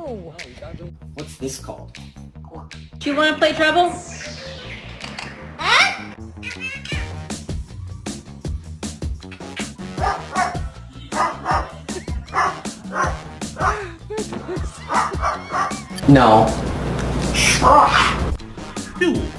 No. What's this called? Do you want to play Trouble? No. Two.